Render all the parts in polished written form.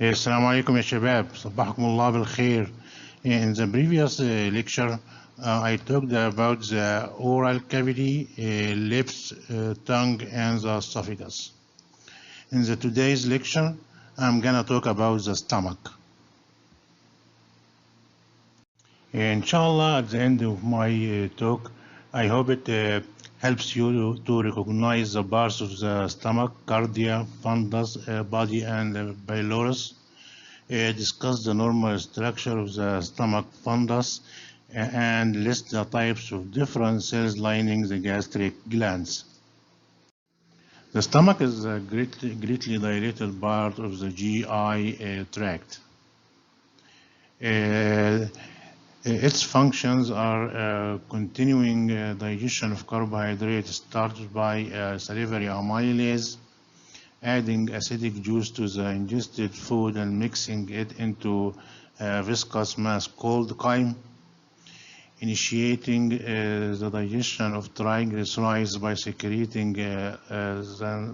السلام عليكم يا شباب صبحكم الله بالخير. In the previous lecture I talked about the oral cavity, lips, tongue and the esophagus. In the today's lecture I'm gonna talk about the stomach. Inshallah, at the end of my talk I hope it helps you to recognize the parts of the stomach: cardia, fundus, body and pylorus. Discuss the normal structure of the stomach fundus and list the types of different cells lining the gastric glands. The stomach is a greatly dilated part of the GI tract. Its functions are continuing digestion of carbohydrates started by salivary amylase, adding acidic juice to the ingested food and mixing it into a viscous mass called chyme, initiating the digestion of triglycerides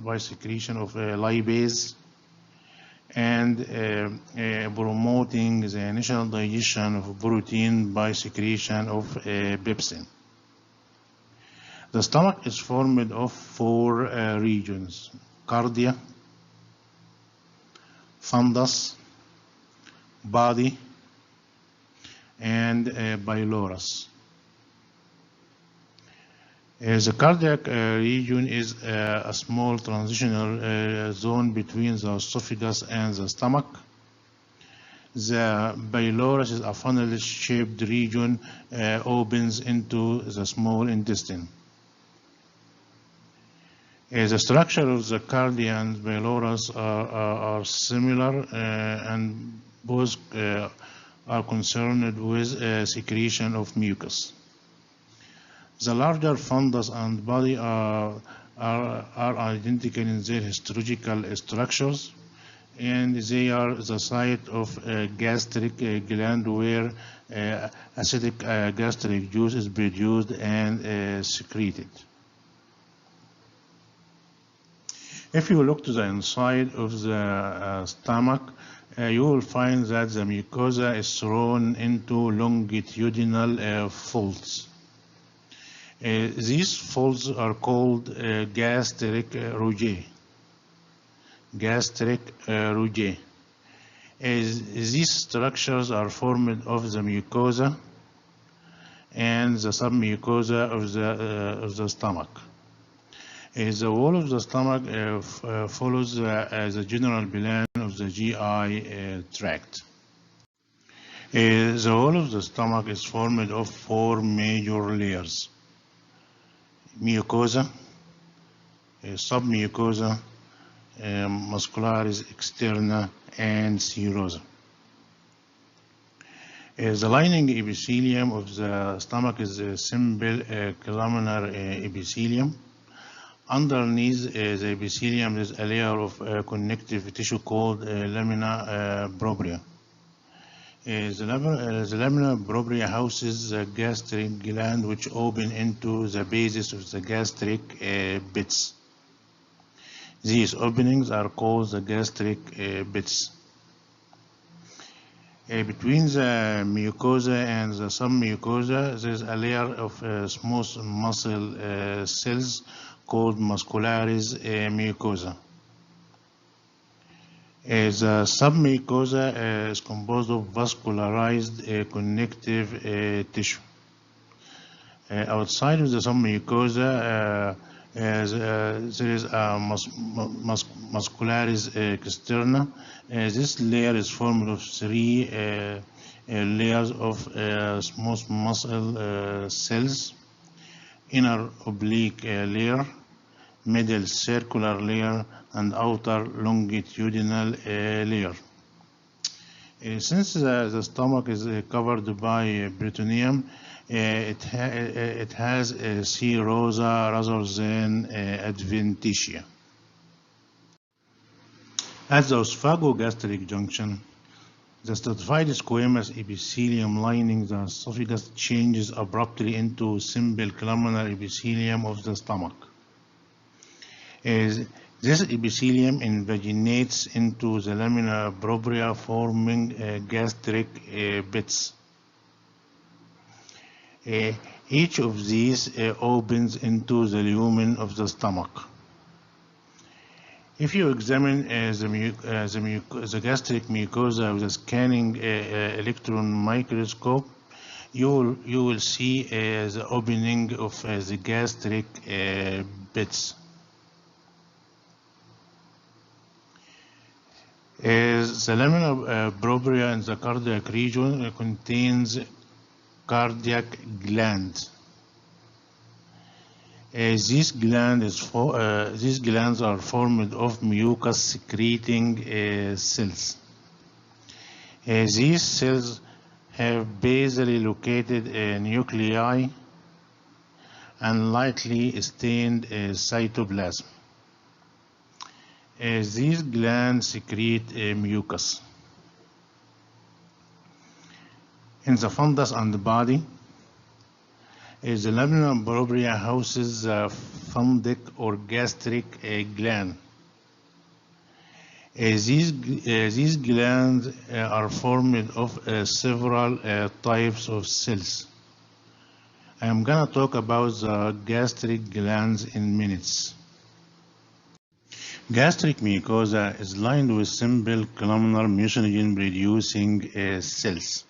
by secretion of lipase, and promoting the initial digestion of protein by secretion of pepsin. The stomach is formed of four regions: cardia, fundus, body, and pylorus. The cardiac region is a small transitional zone between the esophagus and the stomach. The pylorus is a funnel-shaped region opens into the small intestine. The structure of the cardia and pylorus are similar and both are concerned with secretion of mucus. The larger fundus and body are identical in their histological structures, and they are the site of a gastric gland where acidic gastric juice is produced and secreted. If you look to the inside of the stomach, you will find that the mucosa is thrown into longitudinal folds. These folds are called gastric rugae. These structures are formed of the mucosa and the submucosa of the stomach. The wall of the stomach follows the general plan of the GI tract. The wall of the stomach is formed of four major layers: mucosa, submucosa, muscularis externa, and serosa. The lining epithelium of the stomach is a simple columnar epithelium. Underneath the epithelium is a layer of connective tissue called lamina propria. The lamina propria houses the gastric gland, which open into the bases of the gastric pits. These openings are called the gastric pits. Between the mucosa and the submucosa, there is a layer of smooth muscle cells called muscularis mucosa. The submucosa is composed of vascularized connective tissue. Outside of the submucosa, there is a muscularis externa. This layer is formed of three layers of smooth muscle cells: inner oblique layer, middle circular layer, and outer longitudinal layer. Since the stomach is covered by peritoneum, it has a serosa rather than adventitia. At the esophagogastric junction, the stratified squamous epithelium lining the esophagus changes abruptly into simple columnar epithelium of the stomach. This epithelium invaginates into the lamina propria, forming gastric bits. Each of these opens into the lumen of the stomach. If you examine the gastric mucosa with a scanning electron microscope, you will see the opening of the gastric bits. The lamina propria in the cardiac region contains cardiac glands. These glands are formed of mucus-secreting cells. These cells have basally located nuclei and lightly stained cytoplasm. These glands secrete mucus. In the fundus and the body, the lamina propria houses the fundic or gastric gland. These glands are formed of several types of cells. I am going to talk about the gastric glands in minutes. Gastric mucosa is lined with simple columnar mucinogen-producing cells.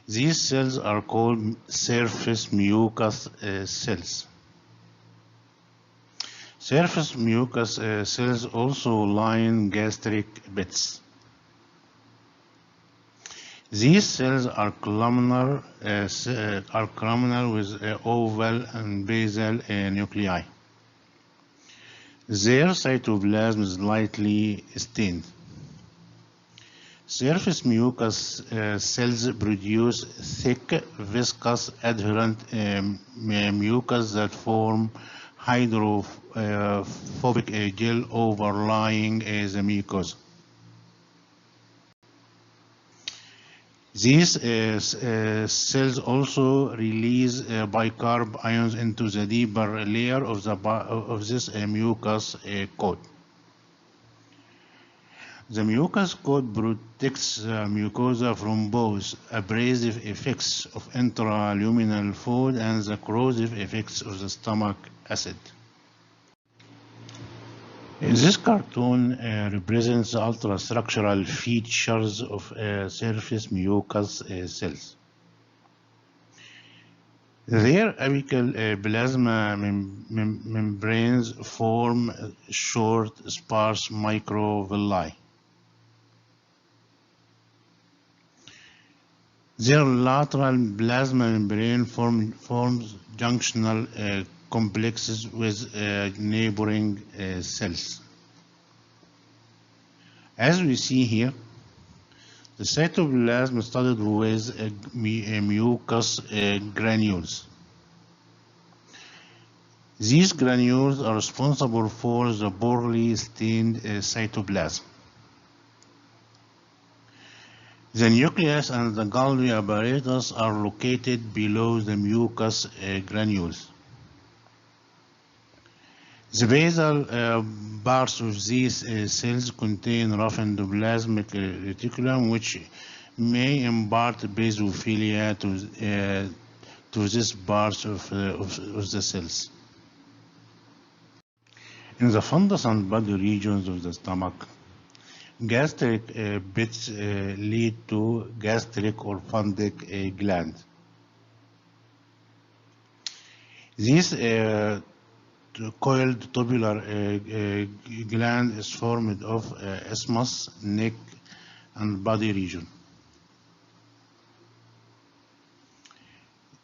These cells are called surface mucus cells. Surface mucus cells also line gastric bits. These cells are columnar with oval and basal nuclei. Their cytoplasm is lightly stained. Surface mucus cells produce thick, viscous, adherent mucus that form hydrophobic gel overlying the mucosa. These cells also release bicarb ions into the deeper layer of this mucus coat. The mucus coat protects the mucosa from both abrasive effects of intraluminal food and the corrosive effects of the stomach acid. This cartoon represents the ultrastructural features of surface mucus cells. Their apical plasma membranes form short, sparse microvilli. Their lateral plasma membrane forms junctional complexes with neighboring cells. As we see here, the cytoplasm is studded with mucus granules. These granules are responsible for the poorly stained cytoplasm. The nucleus and the Golgi apparatus are located below the mucus granules. The basal parts of these cells contain rough endoplasmic reticulum, which may impart basophilia to these parts of the cells. In the fundus and body regions of the stomach, gastric bits lead to gastric or fundic glands. These coiled tubular gland is formed of isthmus, neck, and body region.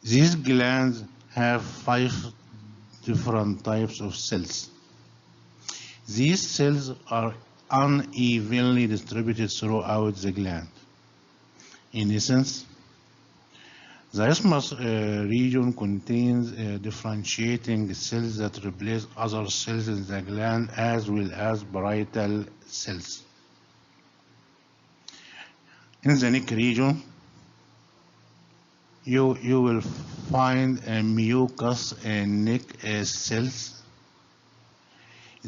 These glands have 5 different types of cells. These cells are unevenly distributed throughout the gland. In essence, the isthmus region contains differentiating cells that replace other cells in the gland, as well as parietal cells. In the neck region, you will find mucus neck cells.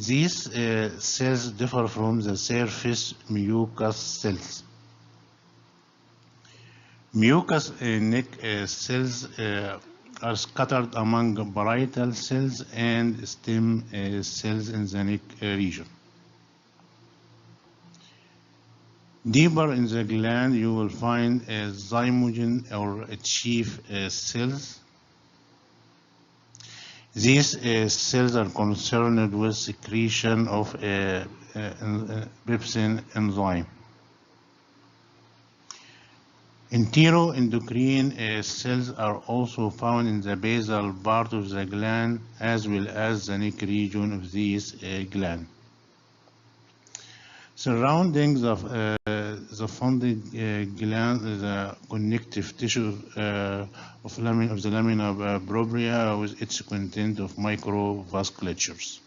These cells differ from the surface mucus cells. Mucous neck cells are scattered among parietal cells and stem cells in the neck region. Deeper in the gland, you will find zymogen or chief cells. These cells are concerned with secretion of pepsin enzyme. Enteroendocrine cells are also found in the basal part of the gland as well as the neck region of these gland. Surrounding the funded gland is a connective tissue of the lamina propria with its content of microvasculatures.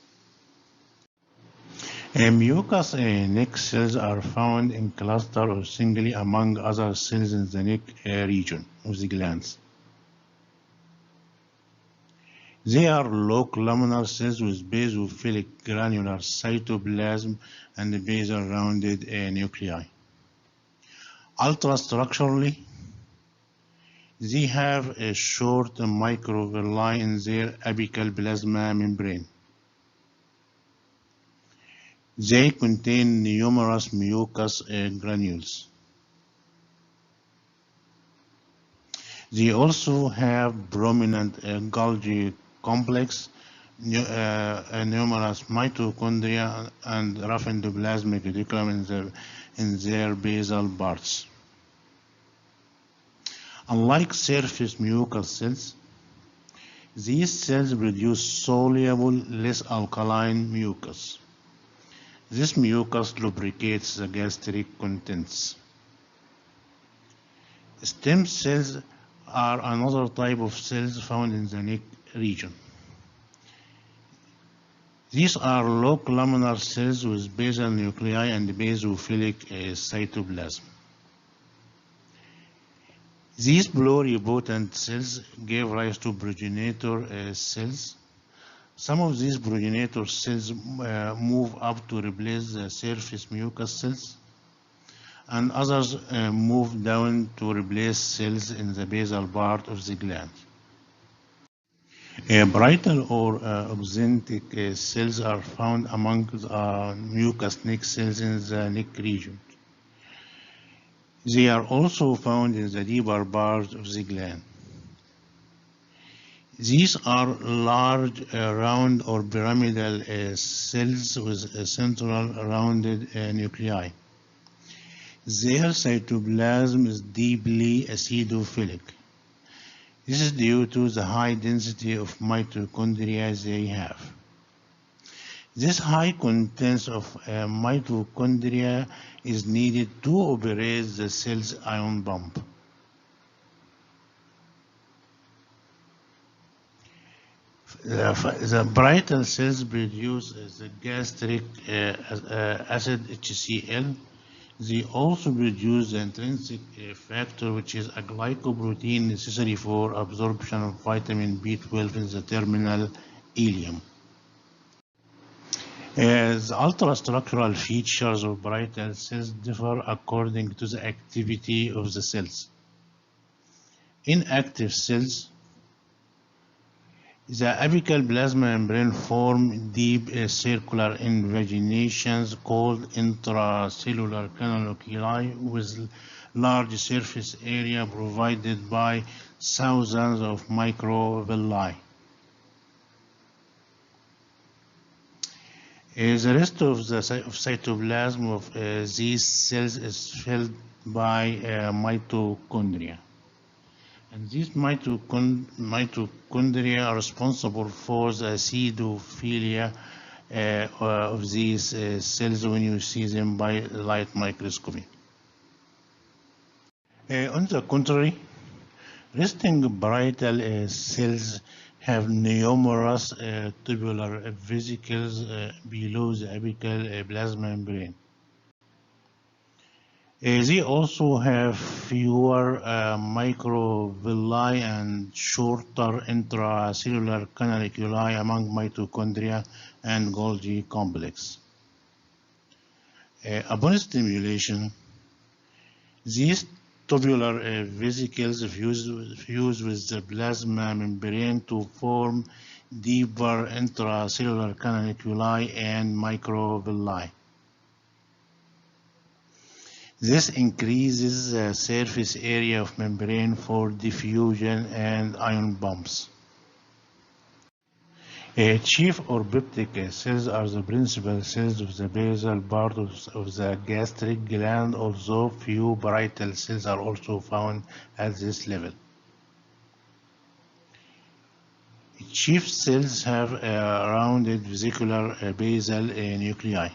Mucous neck cells are found in cluster or singly among other cells in the neck region of the glands. They are locolumnar cells with basophilic granular cytoplasm and basal rounded nuclei. Ultrastructurally, they have a short microvilli in their apical plasma membrane. They contain numerous mucus granules. They also have prominent Golgi complex, numerous mitochondria, and rough endoplasmic reticulum in their basal parts. Unlike surface mucus cells, these cells produce soluble, less alkaline mucus. This mucus lubricates the gastric contents. Stem cells are another type of cells found in the neck region. These are locolumnar cells with basal nuclei and basophilic cytoplasm. These pluripotent cells give rise to progenitor cells. Some of these progenitor cells move up to replace the surface mucus cells, and others move down to replace cells in the basal part of the gland. Parietal or oxyntic cells are found among the mucous neck cells in the neck region. They are also found in the deeper part of the gland. These are large, round or pyramidal cells with a central rounded nuclei. Their cytoplasm is deeply acidophilic. This is due to the high density of mitochondria they have. This high content of mitochondria is needed to operate the cell's ion pump. The parietal cells produce the gastric acid HCl. They also produce the intrinsic factor, which is a glycoprotein necessary for absorption of vitamin B12 in the terminal ileum. The ultrastructural features of parietal cells differ according to the activity of the cells. In active cells, the apical plasma membrane form deep circular invaginations called intracellular canaloculi with large surface area provided by thousands of microvilli. The rest of the cytoplasm of these cells is filled by mitochondria. And these mitochondria are responsible for the acidophilia of these cells when you see them by light microscopy. On the contrary, resting parietal cells have numerous tubular vesicles below the apical plasma membrane. They also have fewer microvilli and shorter intracellular canaliculi among mitochondria and Golgi complex. Upon stimulation, these tubular vesicles fuse with the plasma membrane to form deeper intracellular canaliculi and microvilli. This increases the surface area of membrane for diffusion and ion pumps. Chief or peptic cells are the principal cells of the basal part of the gastric gland, although few parietal cells are also found at this level. Chief cells have rounded vesicular basal nuclei.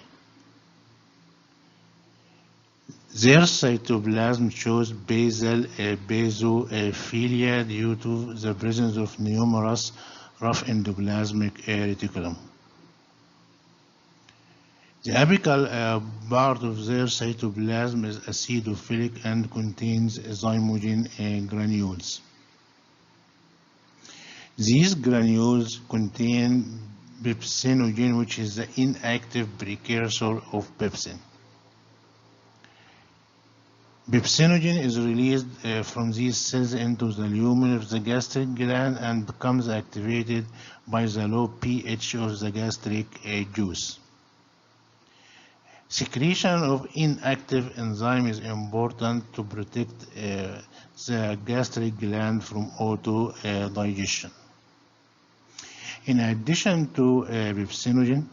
Their cytoplasm shows basal basophilia due to the presence of numerous rough endoplasmic reticulum. The apical part of their cytoplasm is acidophilic and contains zymogen granules. These granules contain pepsinogen, which is the inactive precursor of pepsin. Pepsinogen is released from these cells into the lumen of the gastric gland and becomes activated by the low pH of the gastric juice. Secretion of inactive enzyme is important to protect the gastric gland from auto-digestion. In addition to pepsinogen,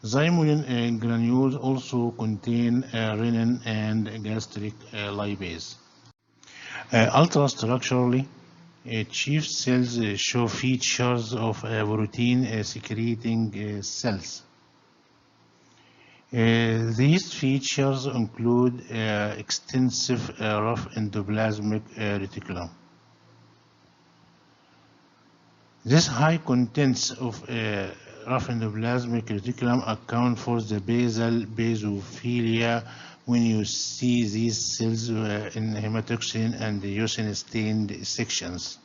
zymogen granules also contain renin and gastric lipase. Ultrastructurally, chief cells show features of protein secreting cells. These features include extensive rough endoplasmic reticulum. This high contents of rough endoplasmic reticulum account for the basal basophilia when you see these cells in hematoxin and eosin stained sections.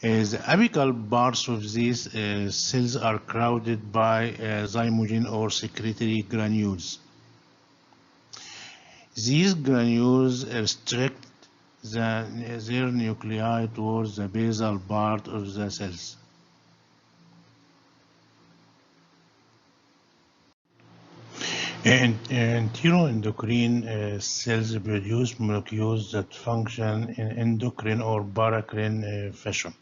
The apical parts of these cells are crowded by zymogen or secretory granules. These granules restrict their nuclei towards the basal part of the cells. Enteroendocrine cells produce molecules that function in endocrine or paracrine fashion.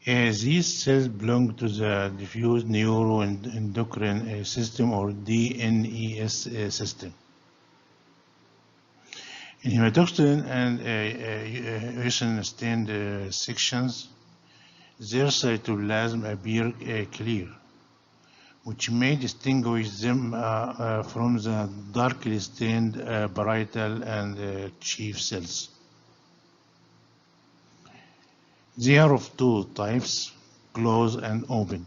These cells belong to the diffuse neuroendocrine system or DNES system. In hematoxin and eosin stained sections, their cytoplasm appear clear, which may distinguish them from the darkly stained parietal and chief cells. They are of two types, closed and open.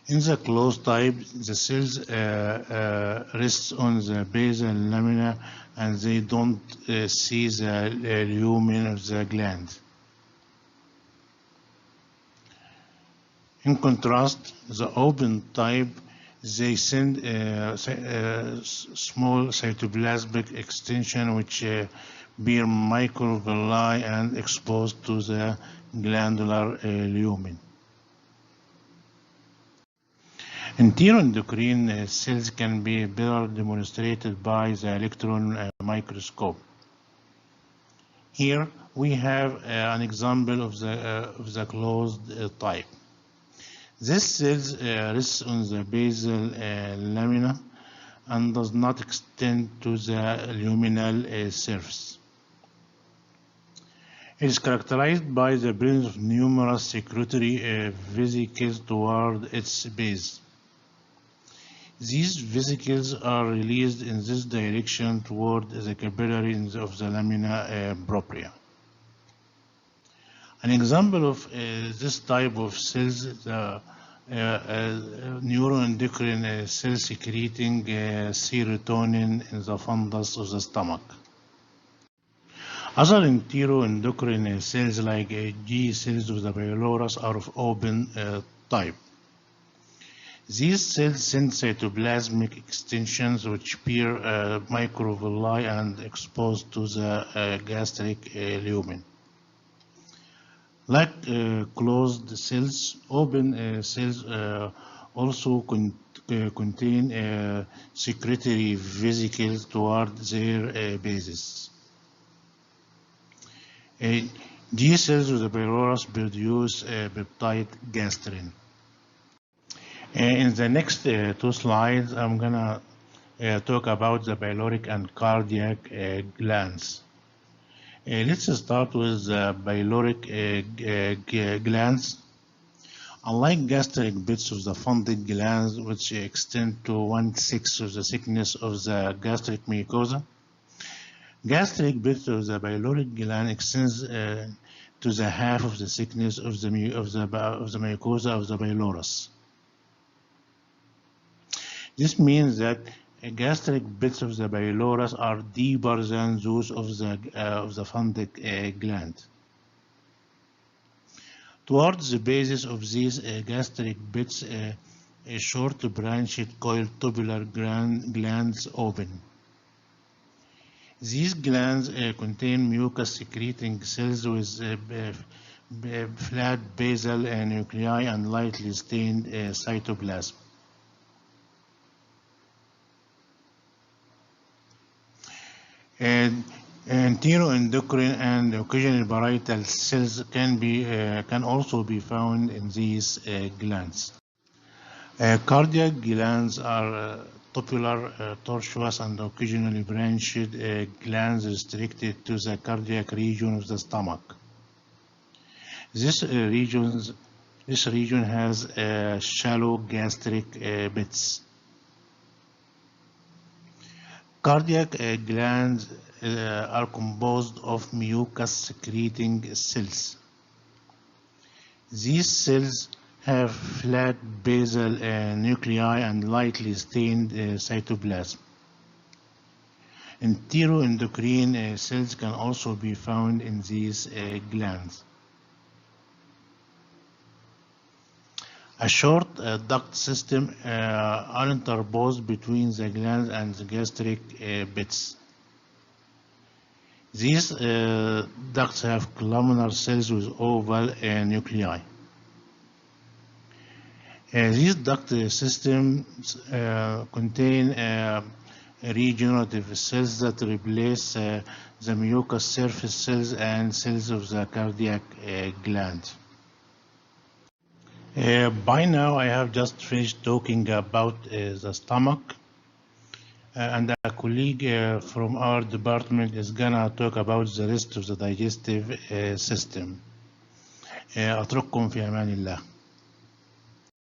In the closed type, the cells rest on the basal lamina and they don't see the lumen of the gland. In contrast, the open type, they send small cytoplasmic extension which bear microvilli and exposed to the glandular lumen. Enteroendocrine cells can be better demonstrated by the electron microscope. Here we have an example of the closed type. This cells rests on the basal lamina and does not extend to the luminal surface. It is characterized by the presence of numerous secretory vesicles toward its base. These vesicles are released in this direction toward the capillaries of the lamina propria. An example of this type of cells, the neuroendocrine cell secreting serotonin in the fundus of the stomach. Other enteroendocrine cells like G cells of the pylorus are of open type. These cells send cytoplasmic extensions which appear microvilli and exposed to the gastric lumen. Like closed cells, open cells also contain secretory vesicles toward their bases. G cells of the pylorus produce peptide gastrin. In the next two slides, I'm gonna talk about the pyloric and cardiac glands. Let's start with the pyloric glands. Unlike gastric bits of the funded glands, which extend to 1/6 of the thickness of the gastric mucosa, gastric bits of the pyloric gland extends to the half of the thickness of the mucosa of the pylorus. This means that gastric bits of the pylorus are deeper than those of the funded gland. Towards the basis of these gastric bits, short branched coiled tubular glands open. These glands contain mucus-secreting cells with flat basal nuclei and lightly stained cytoplasm. Enteroendocrine and occasional parietal cells can also be found in these glands. Cardiac glands are tubular, tortuous, and occasionally branched glands restricted to the cardiac region of the stomach. This region has shallow gastric bits. Cardiac glands are composed of mucus-secreting cells. These cells have flat basal nuclei and lightly stained cytoplasm. Enteroendocrine cells can also be found in these glands. A short duct system uninterposed between the glands and the gastric bits. These ducts have columnar cells with oval nuclei. These duct systems contain regenerative cells that replace the mucous surface cells and cells of the cardiac gland. By now, I have just finished talking about the stomach, and a colleague from our department is gonna talk about the rest of the digestive system. أترككم في أمان الله.